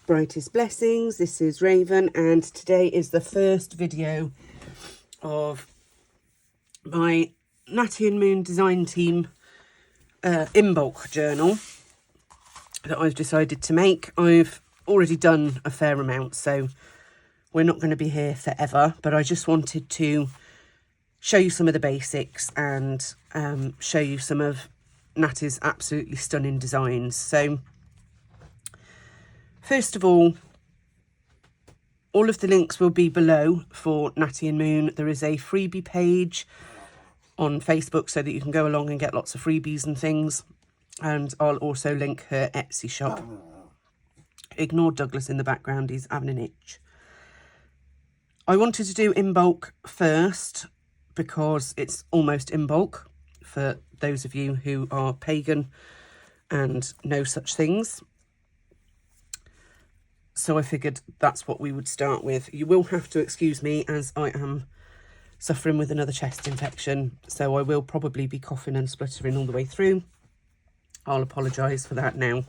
Brightest blessings. This is Raven, and today is the first video of my Natty+Moon design team Imbolc journal that I've decided to make. I've already done a fair amount, so we're not going to be here forever, but I just wanted to show you some of the basics and show you some of Natty's absolutely stunning designs. So first of all of the links will be below for Natty+Moon. There is a freebie page on Facebook so that you can go along and get lots of freebies and things. And I'll also link her Etsy shop. Ignore Douglas in the background, he's having an itch. I wanted to do Imbolc first because it's almost Imbolc for those of you who are pagan and know such things. So I figured that's what we would start with. You will have to excuse me as I am suffering with another chest infection, so I will probably be coughing and spluttering all the way through. I'll apologise for that now.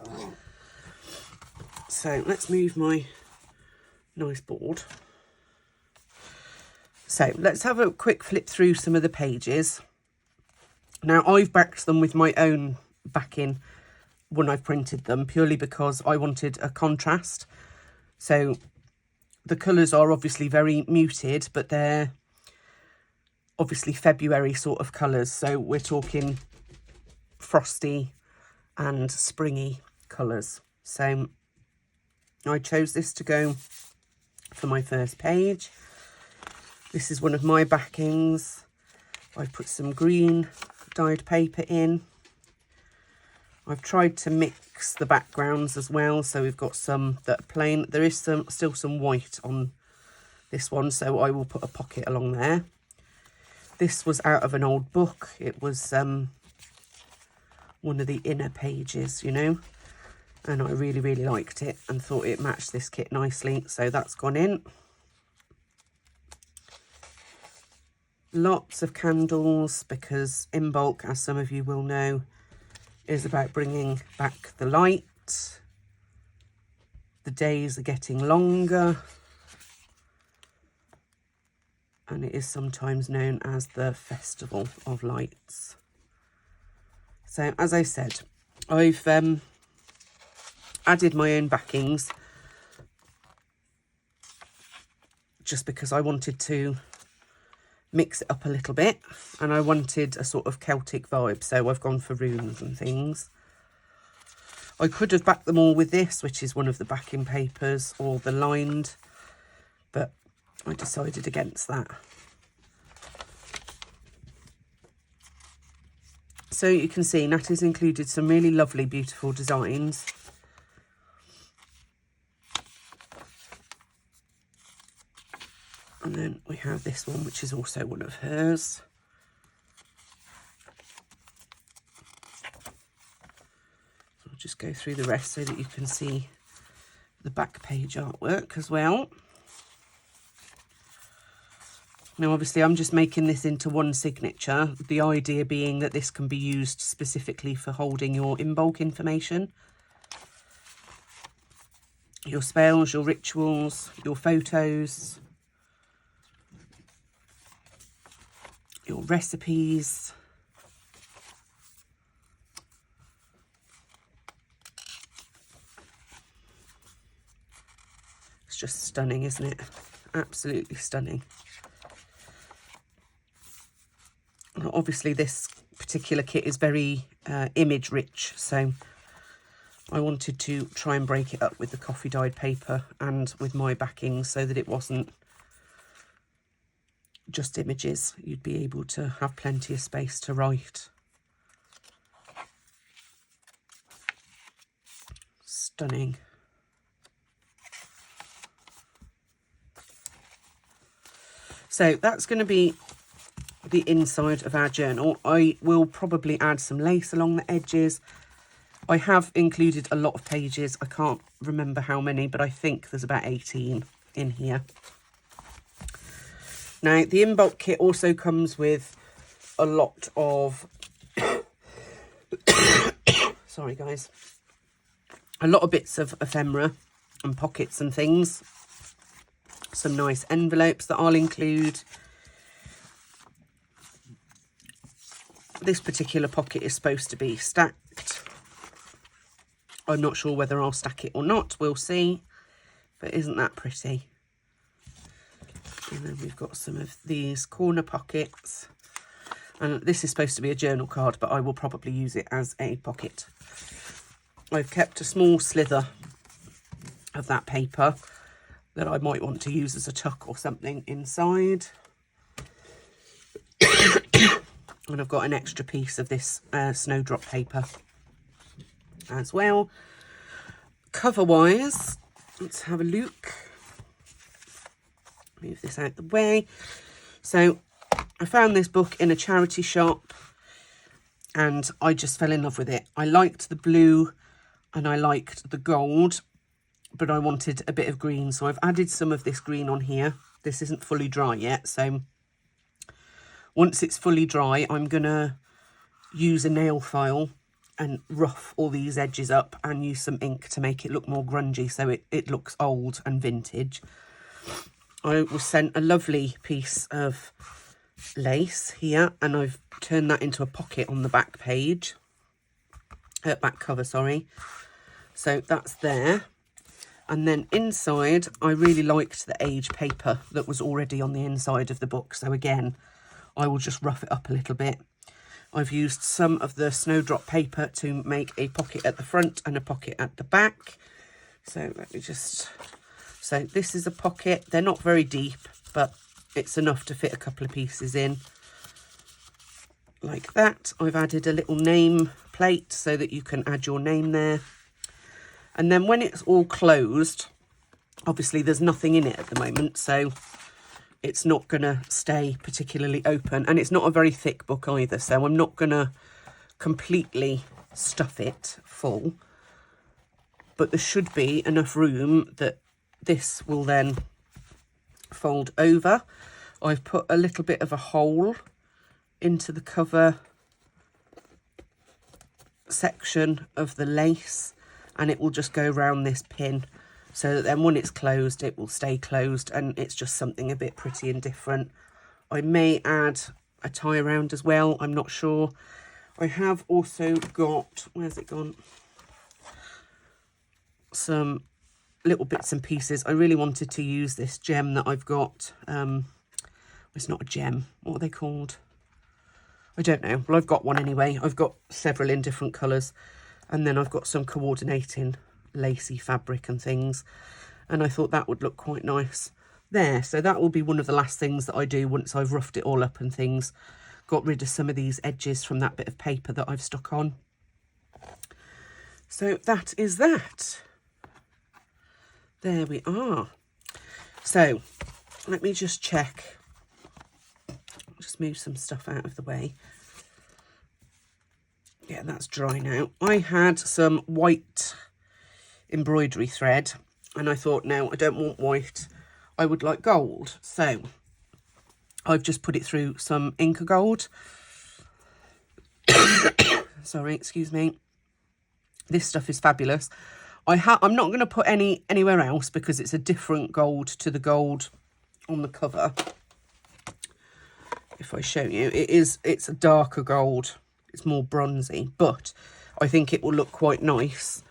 So let's move my nice board. So let's have a quick flip through some of the pages. Now I've backed them with my own backing when I've printed them, purely because I wanted a contrast. So the colours are obviously very muted, but they're obviously February sort of colours. So we're talking frosty and springy colours. So I chose this to go for my first page. This is one of my backings. I've put some green dyed paper in. I've tried to mix the backgrounds as well, so we've got some that are plain. There is still some white on this one, so I will put a pocket along there. This was out of an old book. It was one of the inner pages, you know, and I really, really liked it and thought it matched this kit nicely, so that's gone in. Lots of candles, because Imbolc, as some of you will know, is about bringing back the light. The days are getting longer, and it is sometimes known as the Festival of Lights. So as I said, I've added my own backings just because I wanted to mix it up a little bit, and I wanted a sort of Celtic vibe, so I've gone for runes and things. I could have backed them all with this, which is one of the backing papers, or the lined, but I decided against that. So you can see Natty's included some really lovely, beautiful designs. And then we have this one, which is also one of hers. I'll just go through the rest so that you can see the back page artwork as well. Now, obviously, I'm just making this into one signature. The idea being that this can be used specifically for holding your Imbolc information. Your spells, your rituals, your photos, your recipes. It's just stunning, isn't it? Absolutely stunning. Obviously this particular kit is very image rich, so I wanted to try and break it up with the coffee dyed paper and with my backing so that it wasn't just images. You'd be able to have plenty of space to write. Stunning. So that's going to be the inside of our journal. I will probably add some lace along the edges. I have included a lot of pages. I can't remember how many, but I think there's about 18 in here. Now, the Imbolc kit also comes with a lot of sorry guys, a lot of bits of ephemera. and pockets and things. Some nice envelopes that I'll include. This particular pocket is supposed to be stacked. I'm not sure whether I'll stack it or not, we'll see. But isn't that pretty? And then we've got some of these corner pockets. And this is supposed to be a journal card, but I will probably use it as a pocket. I've kept a small slither of that paper that I might want to use as a tuck or something inside. And I've got an extra piece of this snowdrop paper as well. Cover-wise, let's have a look. Move this out the way. So I found this book in a charity shop and I just fell in love with it. I liked the blue and I liked the gold, but I wanted a bit of green. So I've added some of this green on here. This isn't fully dry yet. So once it's fully dry, I'm going to use a nail file and rough all these edges up and use some ink to make it look more grungy so it looks old and vintage. I was sent a lovely piece of lace here and I've turned that into a pocket on the back page. Back cover, sorry. So that's there. And then inside, I really liked the age paper that was already on the inside of the book. So again, I will just rough it up a little bit. I've used some of the snowdrop paper to make a pocket at the front and a pocket at the back. So let me just... So this is a pocket. They're not very deep, but it's enough to fit a couple of pieces in. Like that. I've added a little name plate so that you can add your name there. And then when it's all closed, obviously there's nothing in it at the moment, so it's not going to stay particularly open. And it's not a very thick book either, so I'm not going to completely stuff it full. But there should be enough room that this will then fold over. I've put a little bit of a hole into the cover section of the lace and it will just go around this pin so that then when it's closed it will stay closed and it's just something a bit pretty and different. I may add a tie around as well, I'm not sure. I have also got, where's it gone? Some little bits and pieces. I really wanted to use this gem that I've got. It's not a gem. What are they called? I don't know. Well, I've got one anyway. I've got several in different colours. And then I've got some coordinating lacy fabric and things. And I thought that would look quite nice there. So that will be one of the last things that I do once I've roughed it all up and things. Got rid of some of these edges from that bit of paper that I've stuck on. So that is that. There we are. So let me just check. Just move some stuff out of the way. Yeah, that's dry now. I had some white embroidery thread and I thought, no, I don't want white. I would like gold. So I've just put it through some Inca gold. Sorry, excuse me. This stuff is fabulous. I'm not going to put anywhere else because it's a different gold to the gold on the cover. If I show you, it's a darker gold. It's more bronzy, but I think it will look quite nice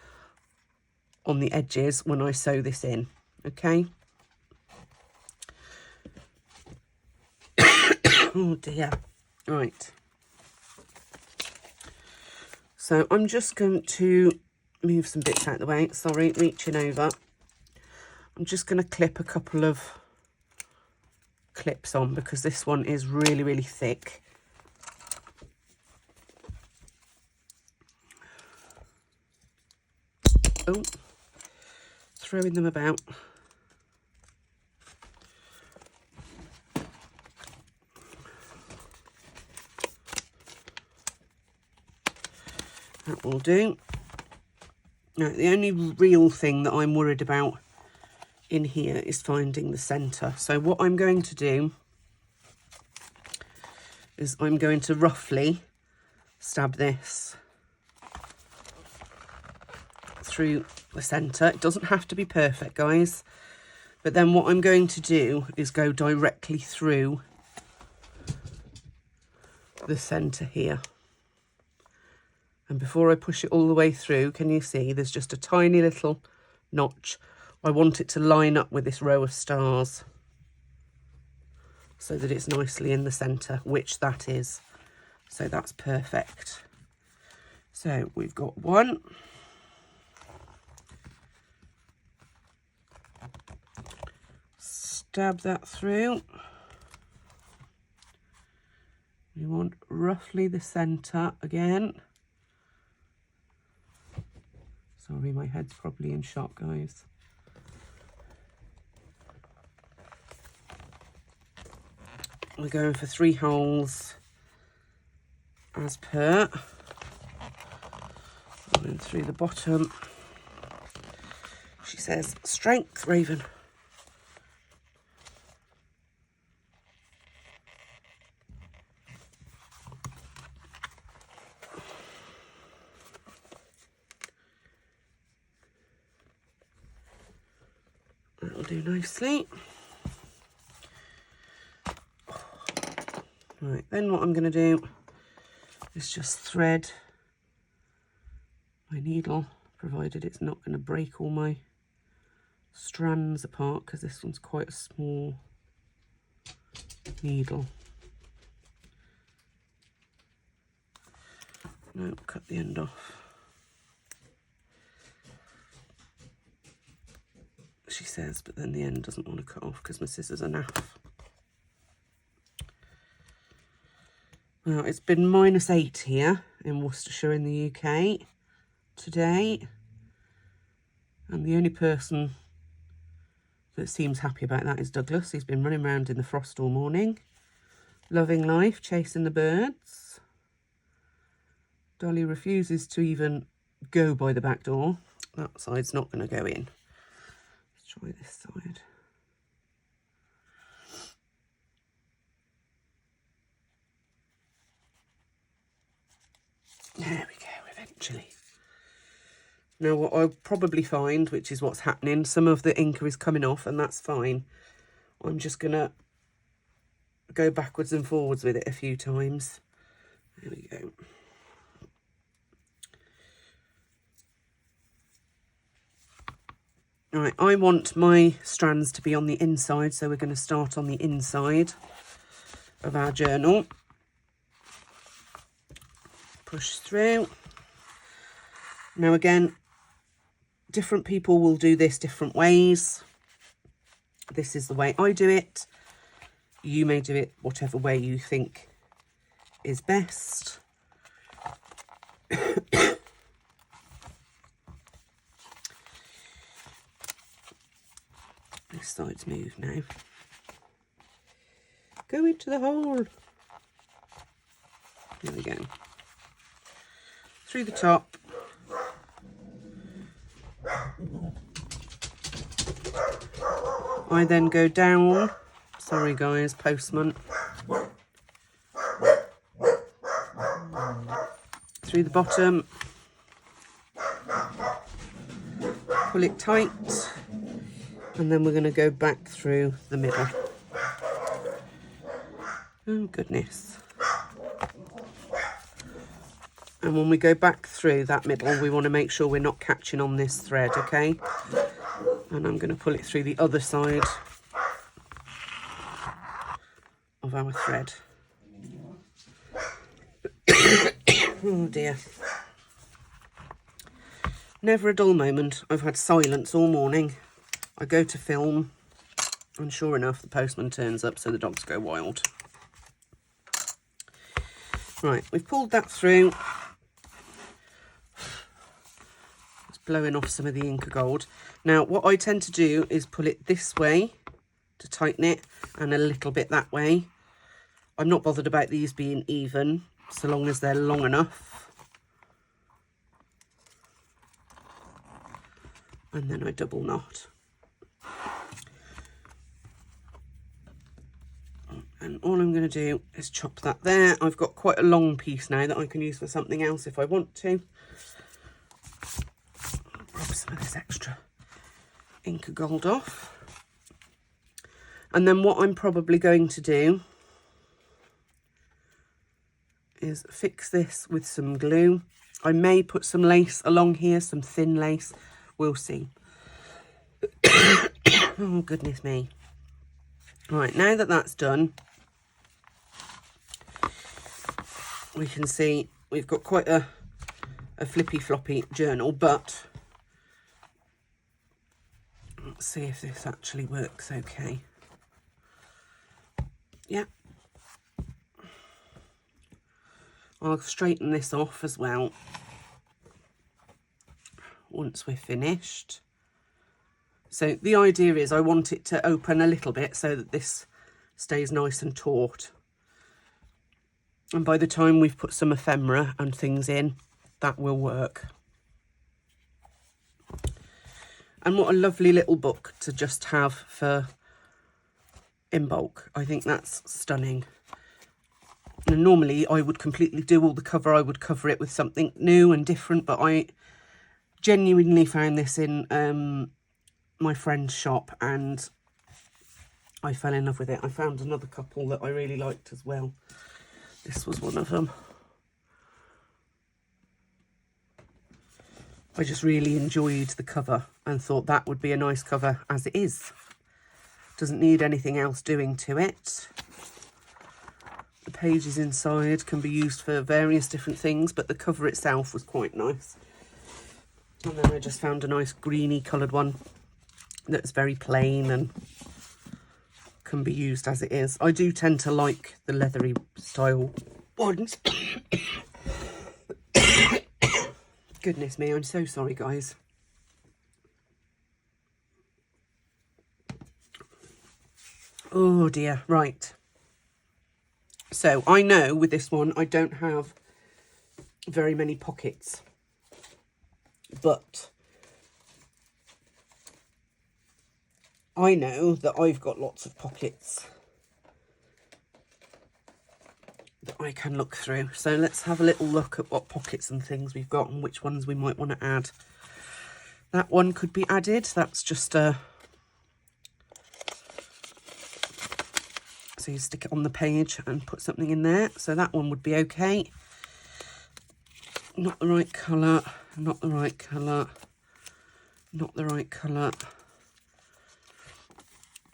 on the edges when I sew this in. Okay. Oh dear. Right. So I'm just going to move some bits out of the way. Sorry, reaching over. I'm just going to clip a couple of clips on because this one is really, really thick. Oh, throwing them about. That will do. Now, the only real thing that I'm worried about in here is finding the centre. So what I'm going to do is I'm going to roughly stab this through the centre. It doesn't have to be perfect, guys. But then what I'm going to do is go directly through the centre here. And before I push it all the way through, can you see there's just a tiny little notch? I want it to line up with this row of stars so that it's nicely in the centre, which that is. So that's perfect. So we've got one. Stab that through. You want roughly the centre again. Sorry, my head's probably in shock, guys. We're going for 3 holes as per. Going through the bottom. She says, strength, Raven. That'll do nicely. Right, then what I'm going to do is just thread my needle, provided it's not going to break all my strands apart, because this one's quite a small needle. No, cut the end off. She says, but then the end doesn't want to cut off because my scissors are naff. Well, it's been -8 here in Worcestershire in the UK today. And the only person that seems happy about that is Douglas. He's been running around in the frost all morning, loving life, chasing the birds. Dolly refuses to even go by the back door. That side's not going to go in. Let's try this side. There we go, eventually. Now what I'll probably find, which is what's happening, some of the inker is coming off, and that's fine. I'm just going to go backwards and forwards with it a few times. There we go. Right, I want my strands to be on the inside, so we're going to start on the inside of our journal. Push through. Now again, different people will do this different ways. This is the way I do it. You may do it whatever way you think is best. This side's moved now. Go into the hole. There we go. Through the top. I then go down. Sorry guys, postman. Through the bottom. Pull it tight. And then we're going to go back through the middle. Oh goodness. And when we go back through that middle, we want to make sure we're not catching on this thread, okay? And I'm going to pull it through the other side of our thread. Oh dear. Never a dull moment. I've had silence all morning. I go to film, and sure enough, the postman turns up, so the dogs go wild. Right, we've pulled that through. It's blowing off some of the Inca Gold. Now, what I tend to do is pull it this way to tighten it, and a little bit that way. I'm not bothered about these being even, so long as they're long enough. And then I double knot. And all I'm going to do is chop that there. I've got quite a long piece now that I can use for something else if I want to. I'll this extra ink of gold off. And then what I'm probably going to do is fix this with some glue. I may put some lace along here, some thin lace. We'll see. Oh, goodness me. Right, now that that's done, we can see we've got quite a flippy floppy journal, but let's see if this actually works okay. Yeah. I'll straighten this off as well once we're finished. So the idea is I want it to open a little bit so that this stays nice and taut. And by the time we've put some ephemera and things in, that will work. And what a lovely little book to just have for Imbolc. I think that's stunning. And normally I would completely do all the cover. I would cover it with something new and different, but I genuinely found this in my friend's shop and I fell in love with it. I found another couple that I really liked as well. This was one of them. I just really enjoyed the cover and thought that would be a nice cover as it is. Doesn't need anything else doing to it. The pages inside can be used for various different things, but the cover itself was quite nice. And then I just found a nice greeny coloured one that's very plain and can be used as it is. I do tend to like the leathery style ones. Goodness me, I'm so sorry, guys. Oh dear, right. So I know with this one, I don't have very many pockets, but I know that I've got lots of pockets that I can look through. So let's have a little look at what pockets and things we've got and which ones we might want to add. That one could be added. That's just a... So you stick it on the page and put something in there. So that one would be okay. Not the right colour, not the right colour, not the right colour.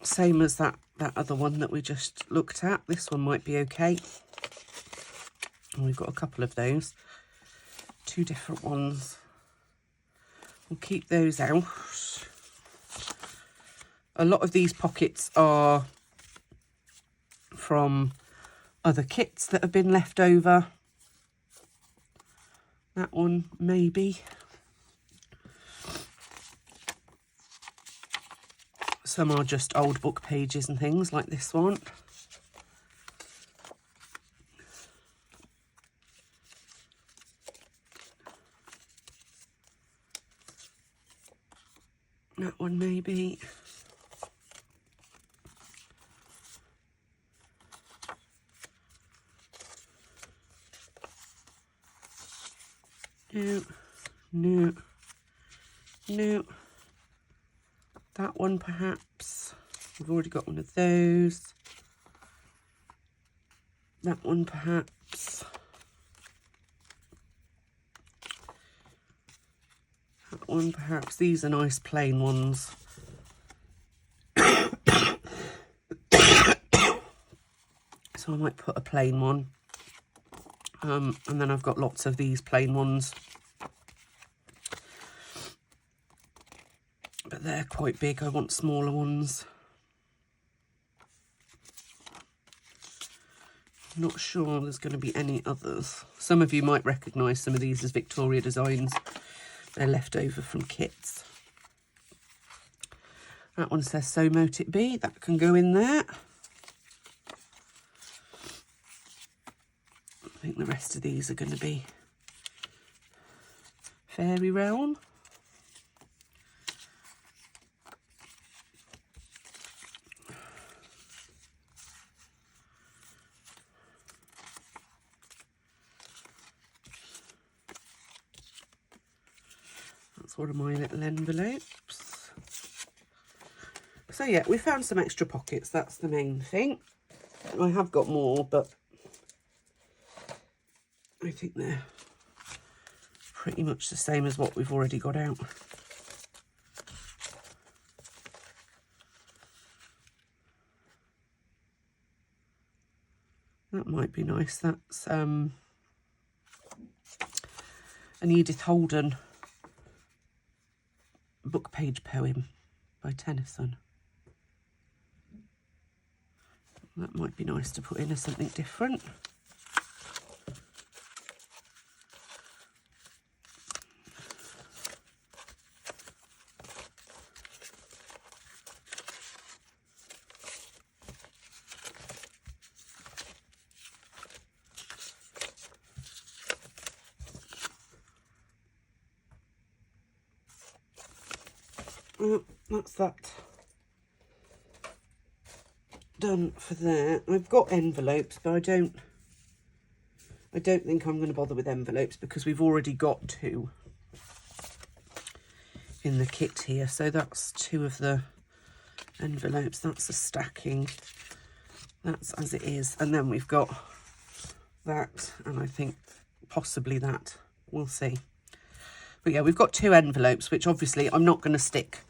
Same as that other one that we just looked at. This one might be okay. And we've got a couple of those. Two different ones. We'll keep those out. A lot of these pockets are from other kits that have been left over. That one, maybe. Some are just old book pages and things, like this one. That one, maybe. No, no, no. That one perhaps. We've already got one of those. That one perhaps. That one perhaps. These are nice plain ones. So I might put a plain one. And then I've got lots of these plain ones. But they're quite big. I want smaller ones. Not sure there's going to be any others. Some of you might recognise some of these as Victoria designs. They're left over from kits. That one says "So Mote It Be." That can go in there. I think the rest of these are going to be Fairy Realm. one of my little envelopes. So yeah, we found some extra pockets, that's the main thing. I have got more, but I think they're pretty much the same as what we've already got out. That might be nice. That's an Edith Holden book page poem by Tennyson. That might be nice to put in as something different. Well, that's that done for there. I've got envelopes, but I don't think I'm going to bother with envelopes because we've already got 2 in the kit here. So that's 2 of the envelopes. That's the stacking. That's as it is. And then we've got that, and I think possibly that. We'll see. But yeah, we've got 2 envelopes, which obviously I'm not going to stick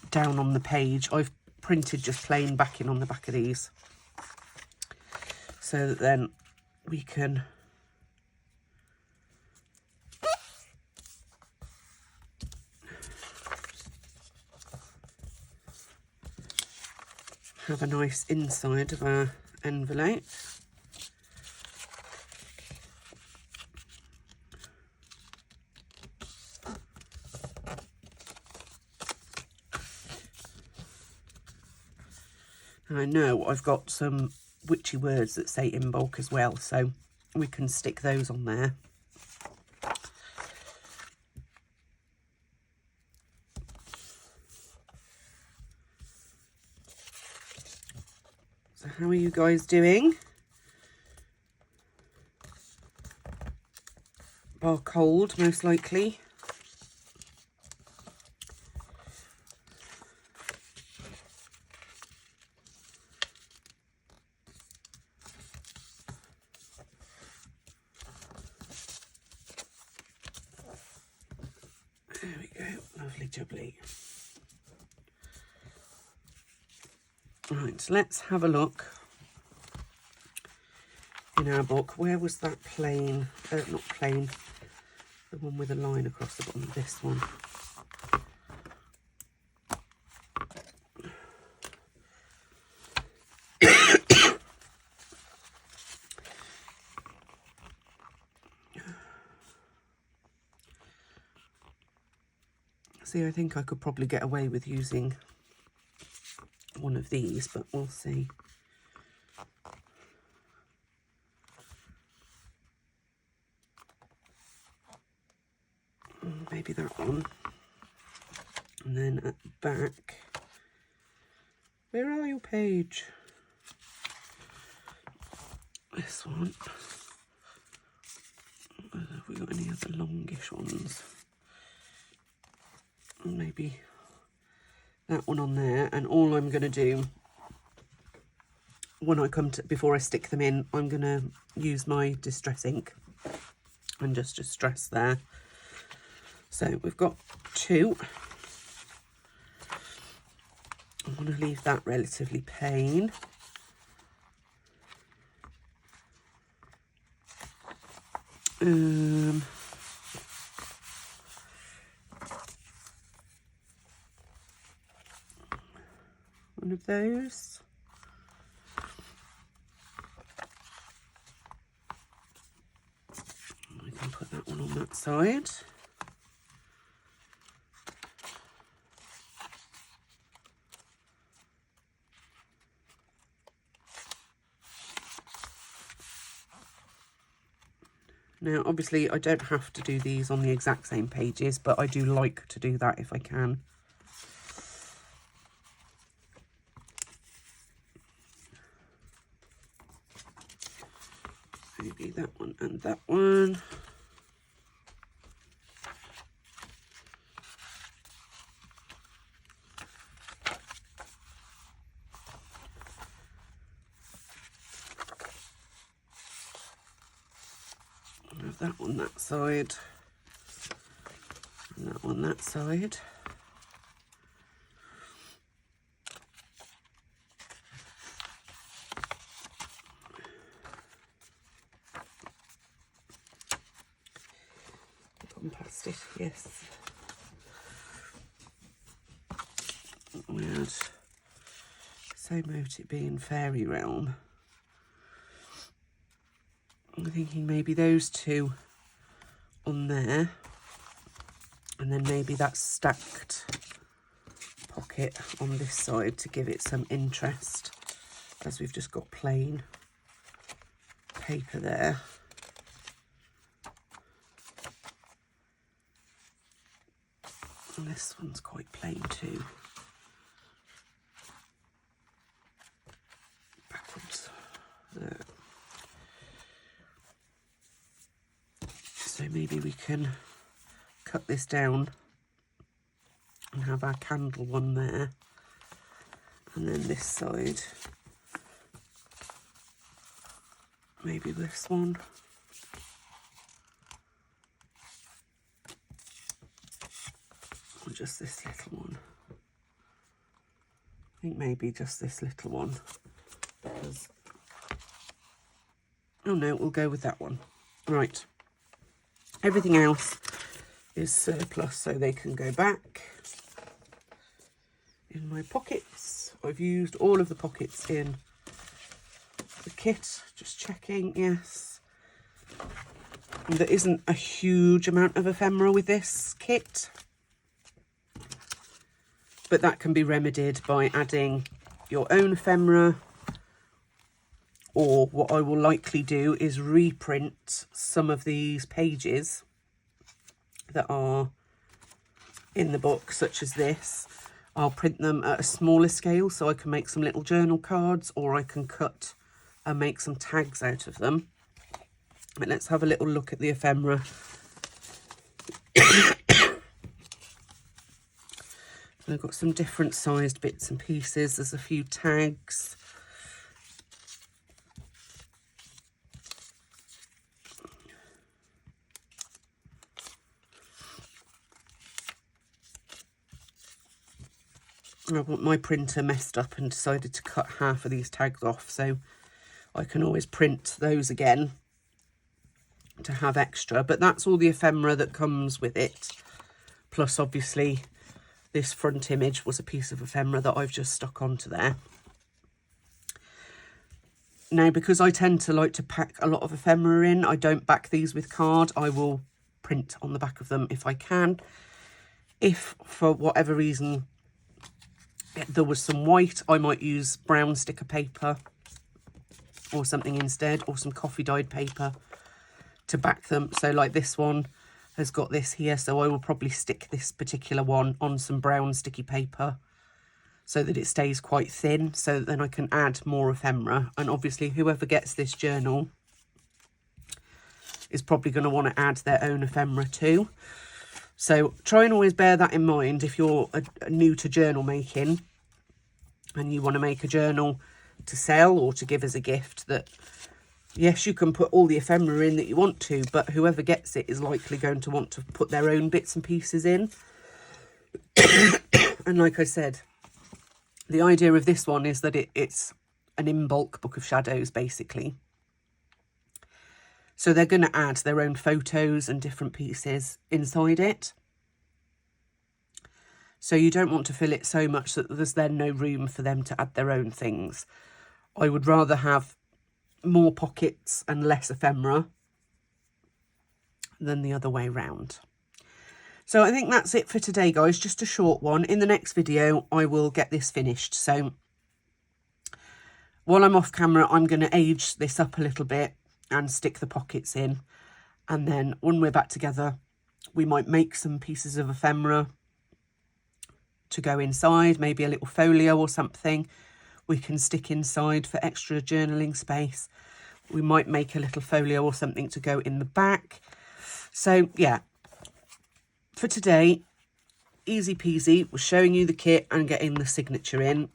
down on the page. I've printed just plain backing on the back of these so that then we can have a nice inside of our envelope. And I know I've got some witchy words that say Imbolc as well, so we can stick those on there. So how are you guys doing? Bar cold, most likely. There we go, lovely jubbly. Right, let's have a look in our book. Where was that plain, not plain, the one with a line across the bottom of this one. See, I think I could probably get away with using one of these, but we'll see. Maybe that one. And then at the back, where are you, page? This one. Have we got any other longish ones? Maybe that one on there. And all I'm going to do when I come to, before I stick them in, I'm going to use my distress ink and just distress there. So we've got 2. I want to leave that relatively plain. One of those. I can put that one on that side. Now, obviously, I don't have to do these on the exact same pages, but I do like to do that if I can. Maybe that one and that one. that on that side, and that on that side. Gone past it, yes. Weird. So mote it be in fairy realm. I'm thinking maybe those two on there, and then maybe that stacked pocket on this side to give it some interest, as we've just got plain paper there. And this one's quite plain too. Backwards. There. So maybe we can cut this down and have our candle one there, and then this side, maybe this one, or just this little one. I think maybe just this little one, because, oh no, we'll go with that one. Right, everything else is surplus, so they can go back in my pockets. I've used all of the pockets in the kit, just checking, yes. And there isn't a huge amount of ephemera with this kit, but that can be remedied by adding your own ephemera, or what I will likely do is reprint some of these pages that are in the book, such as this. I'll print them at a smaller scale so I can make some little journal cards, or I can cut and make some tags out of them. But let's have a little look at the ephemera. I've got some different sized bits and pieces. There's a few tags. My printer messed up and decided to cut half of these tags off, so I can always print those again to have extra. But that's all the ephemera that comes with it, plus obviously this front image was a piece of ephemera that I've just stuck onto there. Now, because I tend to like to pack a lot of ephemera in, I don't back these with card. I will print on the back of them if I can. If for whatever reason there was some white, I might use brown sticker paper or something instead, or some coffee dyed paper to back them. So like this one has got this here, so I will probably stick this particular one on some brown sticky paper so that it stays quite thin, so that then I can add more ephemera. And obviously whoever gets this journal is probably going to want to add their own ephemera too. So try and always bear that in mind if you're new to journal making and you want to make a journal to sell or to give as a gift, that yes, you can put all the ephemera in that you want to, but whoever gets it is likely going to want to put their own bits and pieces in. And like I said, the idea of this one is that it's an Imbolc Book of Shadows, basically. So they're going to add their own photos and different pieces inside it. So you don't want to fill it so much that there's then no room for them to add their own things. I would rather have more pockets and less ephemera than the other way round. So I think that's it for today, guys. Just a short one. In the next video, I will get this finished. So while I'm off camera, I'm going to age this up a little bit and stick the pockets in, and then when we're back together we might make some pieces of ephemera to go inside, maybe a little folio or something we can stick inside for extra journaling space. We might make a little folio or something to go in the back. So yeah, for today, easy peasy, was showing you the kit and getting the signature in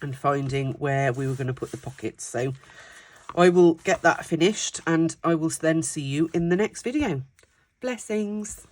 and finding where we were going to put the pockets. So I will get that finished and I will then see you in the next video. Blessings.